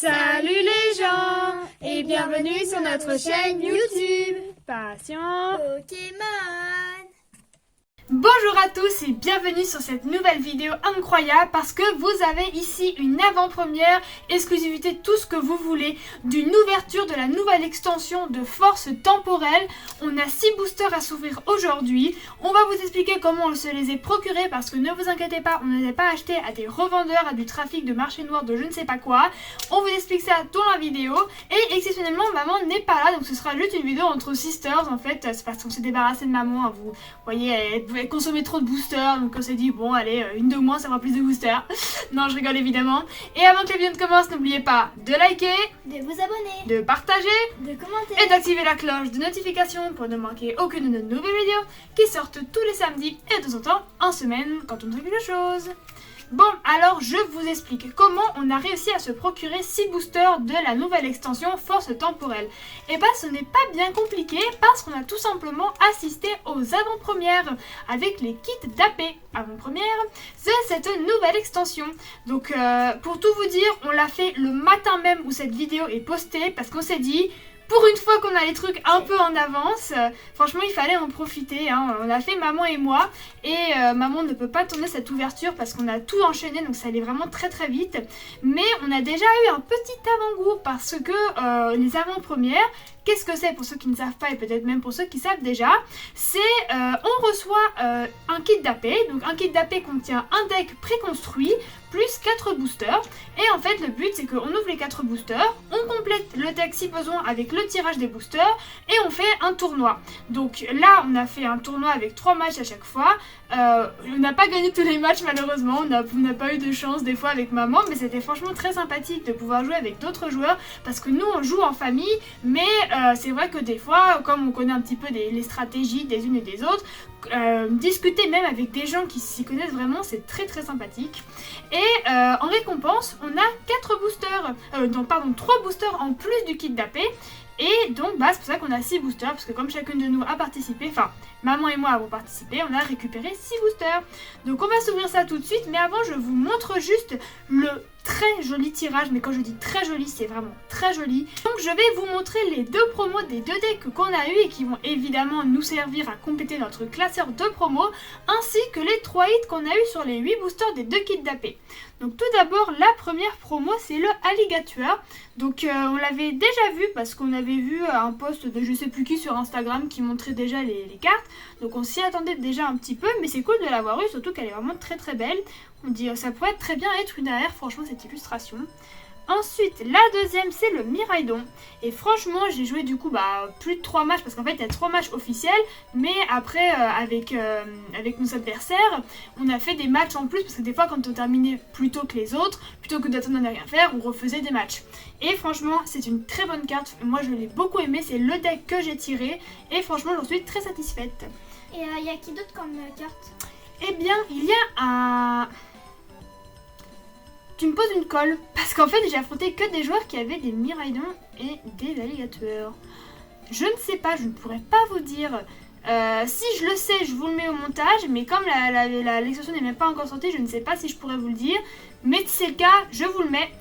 Salut les gens et bienvenue sur notre chaîne YouTube Passion Pokémon. Bonjour à tous et bienvenue sur cette nouvelle vidéo incroyable parce que vous avez ici une avant-première, exclusivité, tout ce que vous voulez, d'une ouverture de la nouvelle extension de Force Temporelle. On a 6 boosters à s'ouvrir aujourd'hui. On va vous expliquer comment on se les est procurés parce que ne vous inquiétez pas, on ne les a pas achetés à des revendeurs, à du trafic de marché noir de je ne sais pas quoi. On vous explique ça dans la vidéo et exceptionnellement maman n'est pas là, donc ce sera juste une vidéo entre sisters en fait. C'est parce qu'on s'est débarrassé de maman, hein, vous voyez, elle pouvait consommer trop de boosters, donc on s'est dit bon allez, une de moins ça fera plus de boosters. Non, je rigole évidemment. Et avant que la vidéo ne commence, n'oubliez pas de liker, De vous abonner, de partager de commenter et d'activer la cloche de notification pour ne manquer aucune de nos nouvelles vidéos qui sortent tous les samedis et de temps en temps en semaine quand on trouve quelque chose. Bon, alors je vous explique comment on a réussi à se procurer 6 boosters de la nouvelle extension Force Temporelle. Et bah ce n'est pas bien compliqué parce qu'on a tout simplement assisté aux avant-premières avec les kits d'AP. Avant-première, c'est cette nouvelle extension. Donc pour tout vous dire, on l'a fait le matin même où cette vidéo est postée parce qu'on s'est dit... Pour une fois qu'on a les trucs un peu en avance, franchement il fallait en profiter, hein. On a fait maman et moi et maman ne peut pas tourner cette ouverture parce qu'on a tout enchaîné donc ça allait vraiment très très vite. Mais on a déjà eu un petit avant-goût parce que les avant-premières, qu'est-ce que c'est pour ceux qui ne savent pas et peut-être même pour ceux qui savent déjà, c'est on reçoit un kit d'AP, donc un kit d'AP contient un deck préconstruit plus 4 boosters et en fait le but c'est qu'on ouvre les 4 boosters, on complète le deck si besoin avec le tirage des boosters et on fait un tournoi. Donc là on a fait un tournoi avec 3 matchs à chaque fois. On n'a pas gagné tous les matchs malheureusement, on n'a pas eu de chance des fois avec maman, mais c'était franchement très sympathique de pouvoir jouer avec d'autres joueurs parce que nous on joue en famille, mais c'est vrai que des fois comme on connaît un petit peu les stratégies des unes et des autres, discuter même avec des gens qui s'y connaissent vraiment, c'est très très sympathique. Et en récompense on a 4 boosters, non pardon 3 boosters en plus du kit d'AP. Et donc bah, c'est pour ça qu'on a 6 boosters, parce que comme chacune de nous a participé, enfin maman et moi avons participé, on a récupéré 6 boosters. Donc on va s'ouvrir ça tout de suite, mais avant je vous montre juste le très joli tirage, mais quand je dis très joli, c'est vraiment très joli. Donc je vais vous montrer les 2 promos des 2 decks qu'on a eu et qui vont évidemment nous servir à compléter notre classeur de promos, ainsi que les 3 hits qu'on a eu sur les 8 boosters des 2 kits d'AP. Donc tout d'abord, la première promo, c'est le Alligator. Donc on l'avait déjà vu parce qu'on avait vu un post de je sais plus qui sur Instagram qui montrait déjà les cartes. Donc on s'y attendait déjà un petit peu, mais c'est cool de l'avoir eu, surtout qu'elle est vraiment très très belle. On dit ça pourrait très bien être une AR, franchement cette illustration. Ensuite, la deuxième, c'est le Miraidon. Et franchement, j'ai joué du coup plus de 3 matchs, parce qu'en fait, il y a 3 matchs officiels, mais après, avec nos adversaires, on a fait des matchs en plus, parce que des fois, quand on terminait plus tôt que les autres, plutôt que d'attendre à ne rien faire, on refaisait des matchs. Et franchement, c'est une très bonne carte. Moi, je l'ai beaucoup aimé, c'est le deck que j'ai tiré, et franchement, j'en suis très satisfaite. Et il y a qui d'autre comme carte? Eh bien, il y a un... Tu me poses une colle, parce qu'en fait j'ai affronté que des joueurs qui avaient des Miraidons et des Alligators. Je ne sais pas, je ne pourrais pas vous dire. Si je le sais, je vous le mets au montage, mais comme l'extension n'est même pas encore sortie, je ne sais pas si je pourrais vous le dire. Mais si c'est le cas, je vous le mets.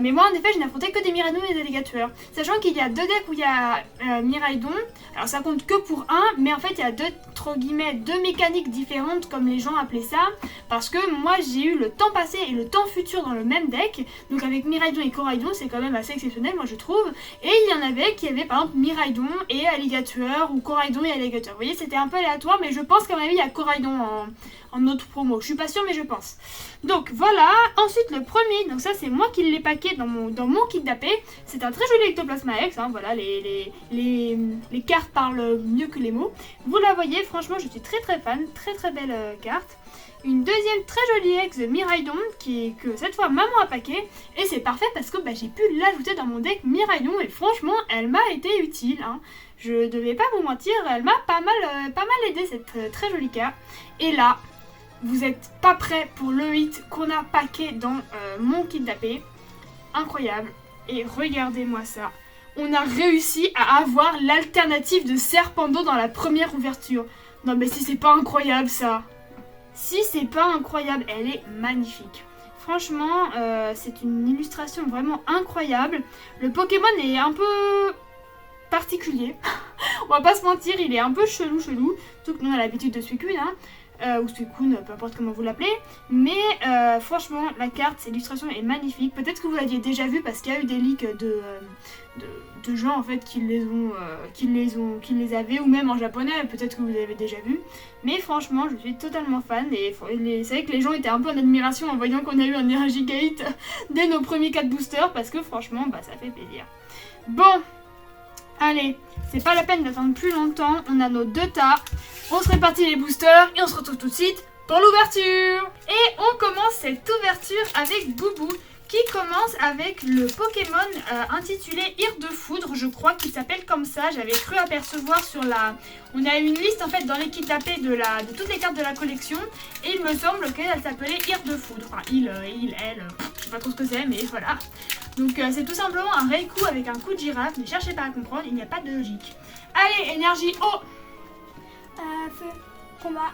Mais moi en effet je n'ai affronté que des Miraidons et des Alligators. Sachant qu'il y a 2 decks où il y a Miraidon, alors ça compte que pour un, mais en fait il y a entre guillemets 2 mécaniques différentes comme les gens appelaient ça. Parce que moi j'ai eu le temps passé et le temps futur dans le même deck. Donc avec Miraidon et Coraidon c'est quand même assez exceptionnel moi je trouve. Et il y en avait qui avaient par exemple Miraidon et Alligator ou Coraidon et Alligator. Vous voyez c'était un peu aléatoire mais je pense qu'à mon avis il y a Coraidon en autre promo. Je suis pas sûre mais je pense. Donc voilà, ensuite le premier, donc ça c'est moi qui l'ai packé dans mon kit d'AP. C'est un très joli Ectoplasma X, hein, voilà, les cartes parlent mieux que les mots. Vous la voyez, franchement je suis très très fan, très très belle carte. Une deuxième très jolie ex de Miraidon que cette fois maman a packé. Et c'est parfait parce que j'ai pu l'ajouter dans mon deck Miraidon et franchement elle m'a été utile. Hein. Je devais pas vous mentir, elle m'a pas mal aidé cette très jolie carte. Et là, vous n'êtes pas prêts pour le hit qu'on a packé dans mon kit d'AP. Incroyable. Et regardez-moi ça. On a réussi à avoir l'alternative de Serpendo dans la première ouverture. Non mais si c'est pas incroyable ça. Si c'est pas incroyable, elle est magnifique. Franchement, c'est une illustration vraiment incroyable. Le Pokémon est un peu particulier. On va pas se mentir, il est un peu chelou. Surtout que nous on a l'habitude de Suicune, hein. Ou Suicune, peu importe comment vous l'appelez. Mais franchement, la carte, cette illustration est magnifique. Peut-être que vous l'aviez déjà vu parce qu'il y a eu des leaks de gens en fait qui les avaient, ou même en japonais, peut-être que vous l'avez déjà vu. Mais franchement, je suis totalement fan et c'est vrai que les gens étaient un peu en admiration en voyant qu'on a eu un Energy Gate dès nos premiers 4 boosters parce que franchement, bah ça fait plaisir. Bon, allez, c'est pas la peine d'attendre plus longtemps, on a nos 2 tas, on se répartit les boosters et on se retrouve tout de suite pour l'ouverture. Et on commence cette ouverture avec Boubou, qui commence avec le Pokémon intitulé Ire de Foudre, je crois qu'il s'appelle comme ça. J'avais cru apercevoir sur la... On a une liste en fait dans l'équipe d'AP de toutes les cartes de la collection, et il me semble qu'elle s'appelait Ire de Foudre. Enfin, elle, je sais pas trop ce que c'est, mais voilà. Donc c'est tout simplement un Raikou avec un coup de girafe, ne cherchez pas à comprendre, il n'y a pas de logique. Allez, énergie eau. Feu. Combat.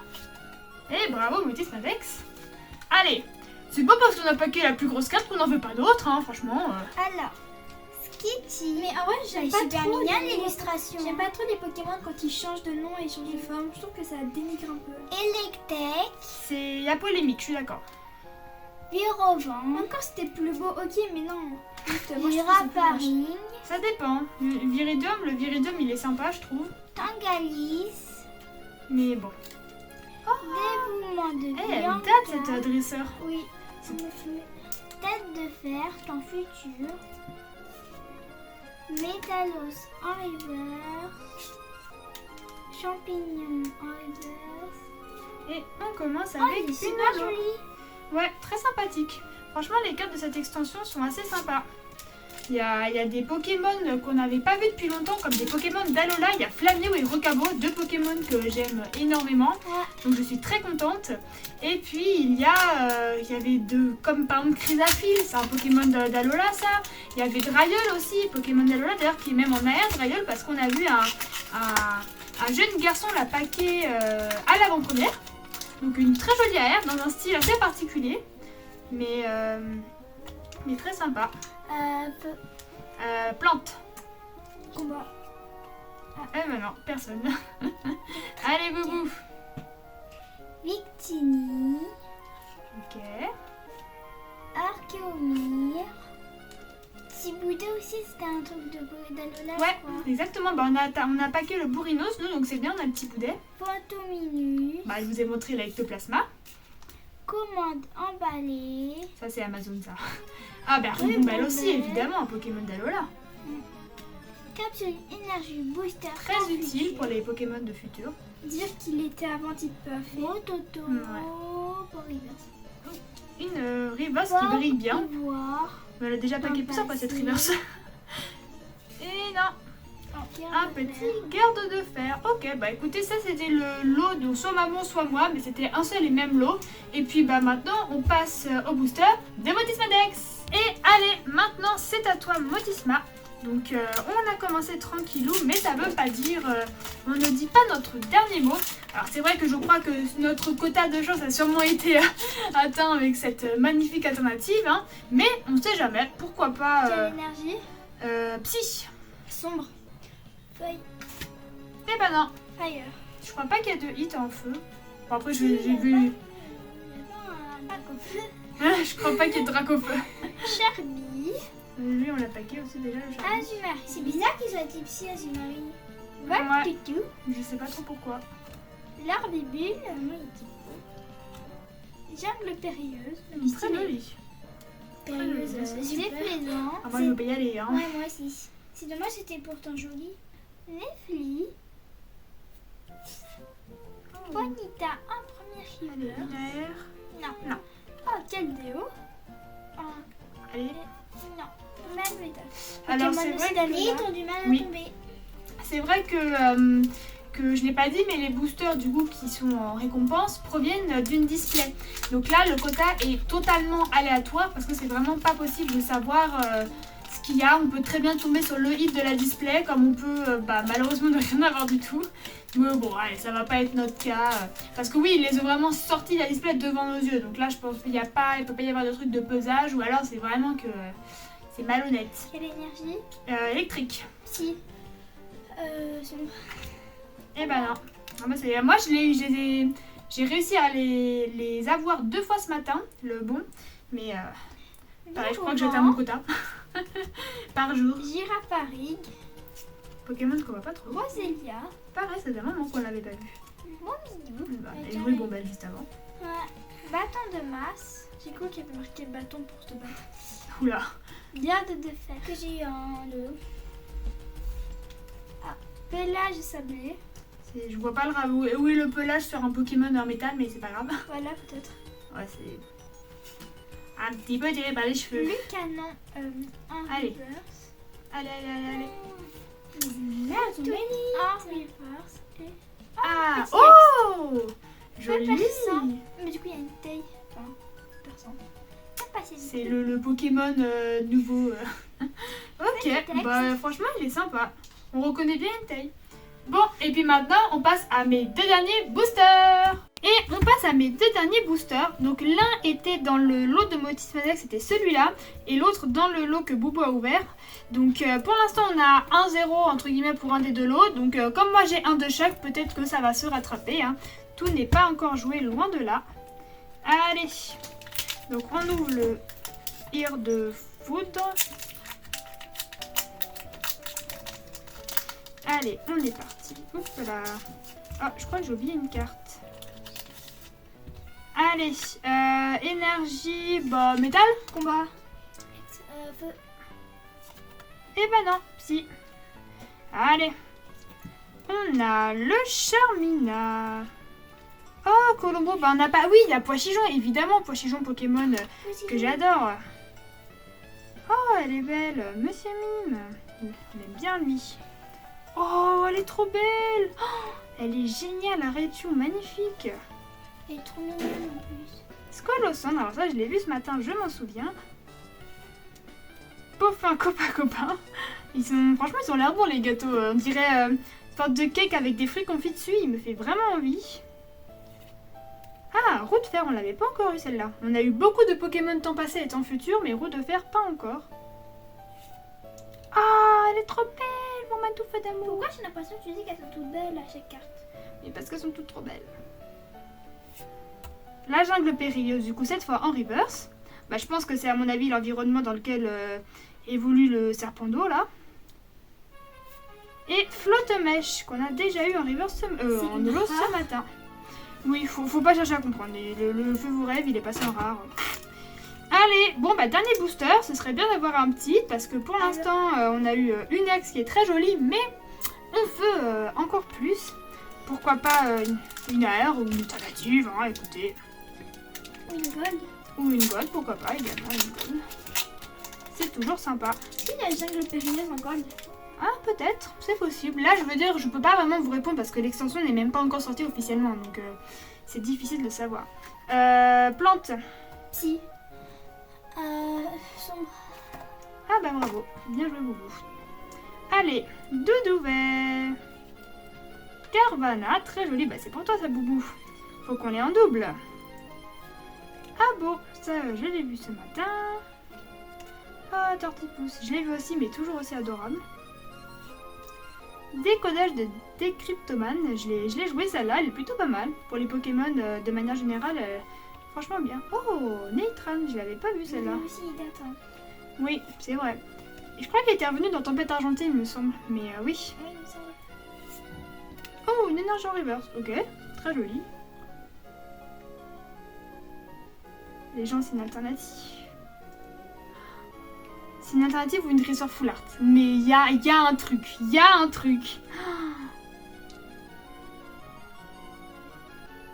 Et bravo, Motismadex. Allez. C'est pas parce qu'on a paqué la plus grosse carte qu'on n'en veut pas d'autres, hein, franchement. Alors, Skitty. Mais en vrai, Elle j'aime est pas super trop mignonne, l'illustration. J'aime pas trop les Pokémon quand ils changent de nom et ils changent de forme. Je trouve que ça dénigre un peu. Electek. Il y a polémique, je suis d'accord. Virovent. Encore c'était plus beau, ok, mais non. Juste, moi, je trouve ça plus moche. Viraparing. Ça dépend. Le Viridium, il est sympa, je trouve. Tangalis. Mais bon. Dévouement de Elle Bianca. date cette dresseur. Oui, ça me fait. Tête de fer, ton futur. Métalos en reverse. Champignon en reverse. Et on commence Oh, avec il est une super holo. joli. Ouais, très sympathique. Franchement, les cartes de cette extension sont assez sympas. Il y a des Pokémon qu'on n'avait pas vu depuis longtemps, comme des Pokémon d'Alola. Il y a Flamio et Rocabo, 2 Pokémon que j'aime énormément. Donc je suis très contente. Et puis il y avait comme par exemple Chrysafil, c'est un Pokémon d'Alola ça. Il y avait Drayeul aussi, Pokémon d'Alola d'ailleurs qui est même en AR Drayeul parce qu'on a vu un jeune garçon la paquer à l'avant-première. Donc une très jolie AR dans un style assez particulier. Mais très sympa. Feu. Plante. Combat. Eh ben non, personne. Allez, Boubou. Victini. Ok. Archéomir. Siboudé aussi, c'était un truc d'Alola. Ouais, je crois. exactement. Bah, on a paqué le Bourrinos, nous, donc c'est bien, on a le petit boudet. Fantominus. Bah, je vous ai montré l'ectoplasma. Commande emballée. Ça, c'est Amazon, ça. Ah, bah, Oui, Roumbal bon, aussi, ben. évidemment, un Pokémon d'Alola. Capsule énergie booster. Très utile pour les Pokémon de futur. Dire qu'il était avant type fait. Rototo. Ouais. Pour reverse. Une Reverse qui brille bien. Voir. Mais elle a déjà paqué pour ça, pas cette Reverse. Et non, un petit garde de fer. Ok, bah écoutez, ça c'était le lot de soit maman, soit moi, mais c'était un seul et même lot. Et puis bah maintenant, on passe au booster de Motismadex. Et allez, maintenant c'est à toi Motisma. Donc on a commencé tranquillou, mais ça veut pas dire, on ne dit pas notre dernier mot. Alors c'est vrai que je crois que notre quota de chance a sûrement été atteint avec cette magnifique alternative, hein, mais on sait jamais, pourquoi pas Quelle énergie Psy. Sombre. Feuille. Eh ben non, Fire. je crois pas qu'il y a de hit en feu. Bon, après j'ai vu, je crois pas qu'il y ait de drac au feu. Charlie. Lui on l'a paqué aussi déjà le Charlie. Azumarill. C'est bizarre qu'ils soient type si Azumarill. Ouais. Voltutu. Je sais pas trop pourquoi. L'arbibule. Jungle périlleuse. Très joli. Périlleuse. C'est plaisant. Ah, moi je veux pas y aller, hein. Ouais, moi aussi. C'est dommage, c'était pourtant joli. Nefli. Bonita en première Allez, healer. Lunaire. Non. Non. Oh, quel déo. Allez. Non. Même métal. Alors c'est vrai que Ils là- ont du mal Oui. à tomber. c'est vrai que je l'ai pas dit, mais les boosters du coup qui sont en récompense proviennent d'une display. Donc là, le quota est totalement aléatoire parce que c'est vraiment pas possible de savoir ce qu'il y a. On peut très bien tomber sur le hit de la display, comme on peut malheureusement ne rien avoir du tout. Mais bon, allez, ça va pas être notre cas. Parce que oui, ils les ont vraiment sortis de la display devant nos yeux. Donc là, je pense qu'il peut pas y avoir de truc de pesage, ou alors c'est vraiment que c'est malhonnête. Quelle énergie? Électrique. Si. Eh ben non. Moi, j'ai réussi à les avoir 2 fois ce matin, le bon. Mais pareil, je crois que j'atteins mon quota. Par jour. Girafarig. Pokémon qu'on voit pas trop. Roselia. Pareil, ça fait un moment qu'on l'avait pas vu. Mon mignon. Et le Bombal juste avant. Ouais. Bâton de masse. J'ai cru qu'il y avait marqué bâton pour te battre. Oula. Garde de fer. Que j'ai eu en lot. Ah. Pelage sablé. Je vois pas le raveau. Oui, le pelage sur un Pokémon en métal, mais c'est pas grave. Voilà, peut-être. Ouais, c'est un petit peu tiré par les cheveux. Le canon en Allez. reverse. Allez. Merde, en reverse. Et... Ah, petit oh joli. Perçant. Mais du coup, il y a une taille. Enfin, perçant. C'est le Pokémon nouveau. Ok, Petit franchement, il est sympa. On reconnaît bien une taille. Bon, et puis maintenant, on passe à mes 2 derniers boosters. Et on passe à mes 2 derniers boosters. Donc l'un était dans le lot de Motis Madex, c'était celui-là. Et l'autre dans le lot que Boubou a ouvert. Donc pour l'instant, on a 1-0 entre guillemets pour un des 2 lots. Donc comme moi j'ai un de chaque, peut-être que ça va se rattraper. Hein. Tout n'est pas encore joué, loin de là. Allez. Donc on ouvre le Hir de Foudre. Allez, on est parti. Oups là. Ah, je crois que j'ai oublié une carte. Allez, énergie, métal, combat. Feu. Eh ben non, si. Allez. On a le Charmina. Oh, Colombo, on n'a pas... Oui, il y a Poichijon, évidemment, Poichijon Pokémon que j'adore. Oh, elle est belle, Monsieur Mime. On aime bien lui. Oh, elle est trop belle. Oh, elle est géniale, la Raichu, magnifique. Elle est trop mignonne en plus. Squaloson, alors ça je l'ai vu ce matin, je m'en souviens. Poffin, copain. Franchement, ils ont l'air bons les gâteaux. On dirait une sorte de cake avec des fruits confits dessus, il me fait vraiment envie. Ah, roue de fer, on l'avait pas encore eu celle-là. On a eu beaucoup de Pokémon temps passé et temps futur, mais roue de fer, pas encore. Ah, elle est trop belle, mon matouffe d'amour. Pourquoi j'ai l'impression que tu dis qu'elles sont toutes belles à chaque carte? Mais parce qu'elles sont toutes trop belles. La jungle périlleuse, du coup, cette fois en reverse. Je pense que c'est à mon avis l'environnement dans lequel évolue le serpent d'eau, là. Et flotte-mèche, qu'on a déjà eu en reverse en holo ce matin. Oui, faut pas chercher à comprendre. Le feu vous rêve, il est passé en rare. Allez, bon dernier booster, ce serait bien d'avoir un petit, parce que pour l'instant, on a eu une ex qui est très jolie, mais on veut encore plus. Pourquoi pas une air ou une alternative, hein, écoutez. Ou une gold. Ou une gold, pourquoi pas également une gold. C'est toujours sympa. Si, il y a une jungle périlleuse en gold. Ah, peut-être, c'est possible. Là, je veux dire, je peux pas vraiment vous répondre parce que l'extension n'est même pas encore sortie officiellement, donc c'est difficile de le savoir. Plante. Si. Sombre. Ah bravo, bien joué Boubou. Allez, Doudouvet. Carvana, très joli. C'est pour toi ça Boubou. Faut qu'on l'ait en double. Ah bon, ça je l'ai vu ce matin. Ah, Tortipousse, je l'ai vu aussi, mais toujours aussi adorable. Décodage de Décryptomane, je l'ai joué celle-là, elle est plutôt pas mal. Pour les Pokémon, de manière générale, franchement bien. Oh, Neitran, je l'avais pas vu celle-là. Moi aussi, il date. Hein. Oui, c'est vrai. Et je crois qu'elle était revenue dans Tempête Argentée, il me semble. Mais oui. Oui, il me semble. Oh, une énergie en reverse. Ok, très jolie. Les gens, c'est une alternative. C'est une alternative ou une dresseur full art. Mais il y a un truc. Il y a un truc.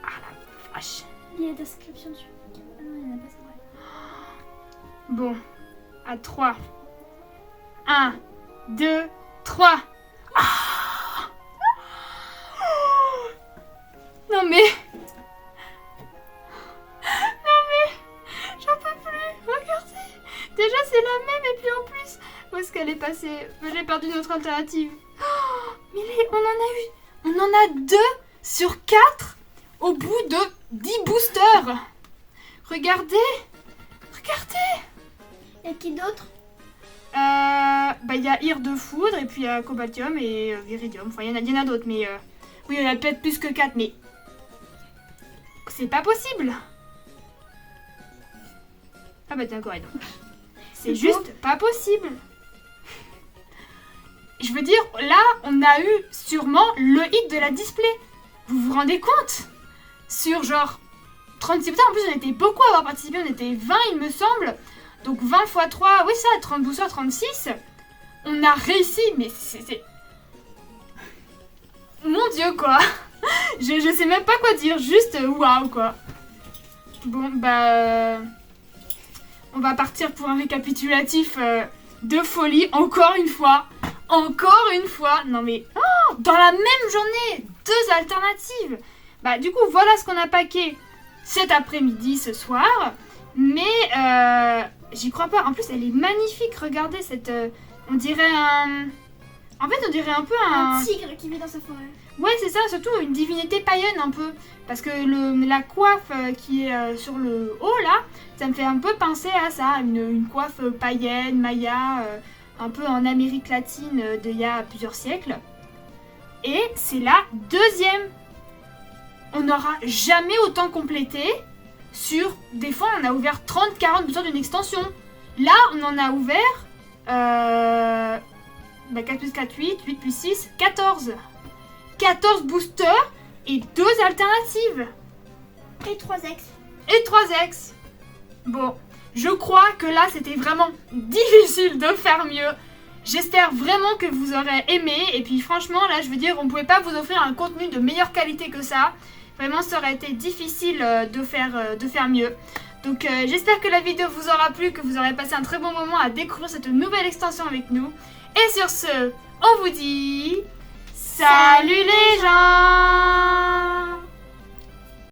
Ah la vache. Il y a des inscriptions dessus. Ah non, il n'y en a pas, c'est vrai. Bon, à 3. 1, 2, 3. Ah non mais... Non mais... J'en peux plus. Regardez. Déjà c'est la même et puis en plus... Où est-ce qu'elle est passée? J'ai perdu notre alternative. Oh, mais on en a 2 sur 4 au bout de 10 boosters. Regardez. Et qui d'autre? Il y a Ire de Foudre, et puis il y a Cobaltium et Viridium. Enfin, il y en a d'autres, mais... oui, il y en a peut-être plus que 4, mais... C'est pas possible. Ah bah tiens, Corédon. C'est juste pas possible. Je veux dire, là, on a eu sûrement le hit de la display. Vous vous rendez compte? Sur genre 36 boosters, en plus on était beaucoup à avoir participé, on était 20 il me semble. Donc 20 x 3, oui ça, 30 boosters, 36. On a réussi, mais c'est... Mon Dieu quoi. Je sais même pas quoi dire, juste waouh quoi. Bon bah... on va partir pour un récapitulatif de folie, encore une fois. Non mais... Oh, dans la même journée, 2 alternatives. Bah du coup, voilà ce qu'on a packé cet après-midi, ce soir. Mais j'y crois pas. En plus, elle est magnifique. Regardez cette... on dirait un... En fait, on dirait un peu Un tigre qui vit dans sa forêt. Ouais, c'est ça, surtout une divinité païenne un peu. Parce que la coiffe qui est sur le haut, là, ça me fait un peu penser à ça. Une coiffe païenne, maya, un peu en Amérique latine d'il y a plusieurs siècles. Et c'est la 2e. On n'aura jamais autant complété sur... Des fois, on a ouvert 30-40 boosters d'une extension. Là, on en a ouvert... 4 plus 4, 8, 8 plus 6, 14. 14 boosters et 2 alternatives. Et 3 ex. Et 3 ex. Bon, je crois que là, c'était vraiment difficile de faire mieux. J'espère vraiment que vous aurez aimé. Et puis franchement, là, je veux dire, on pouvait pas vous offrir un contenu de meilleure qualité que ça. Vraiment, ça aurait été difficile de faire mieux. Donc, j'espère que la vidéo vous aura plu, que vous aurez passé un très bon moment à découvrir cette nouvelle extension avec nous. Et sur ce, on vous dit... Salut les gens!